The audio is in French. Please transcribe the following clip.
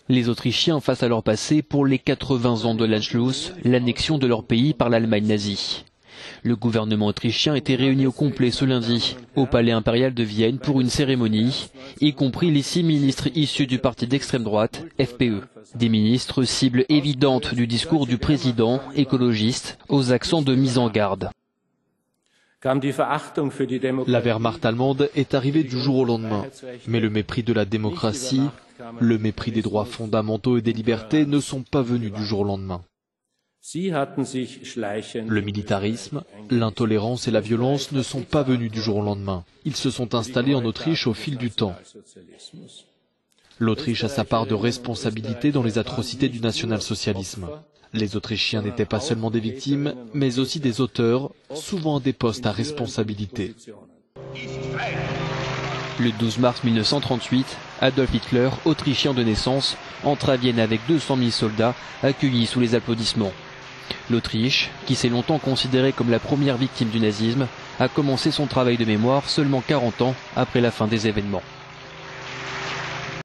Les Autrichiens face à leur passé pour les 80 ans de l'Anschluss, l'annexion de leur pays par l'Allemagne nazie. Le gouvernement autrichien était réuni au complet ce lundi, au palais impérial de Vienne pour une cérémonie, y compris les 6 ministres issus du parti d'extrême droite, FPÖ. Des ministres cibles évidentes du discours du président, écologiste, aux accents de mise en garde. La Wehrmacht allemande est arrivée du jour au lendemain, mais le mépris de la démocratie, le mépris des droits fondamentaux et des libertés ne sont pas venus du jour au lendemain. Le militarisme, l'intolérance et la violence ne sont pas venus du jour au lendemain. Ils se sont installés en Autriche au fil du temps. L'Autriche a sa part de responsabilité dans les atrocités du national-socialisme. Les Autrichiens n'étaient pas seulement des victimes, mais aussi des auteurs, souvent à des postes à responsabilité. Le 12 mars 1938, Adolf Hitler, autrichien de naissance, entre à Vienne avec 200 000 soldats accueillis sous les applaudissements. L'Autriche, qui s'est longtemps considérée comme la première victime du nazisme, a commencé son travail de mémoire seulement 40 ans après la fin des événements.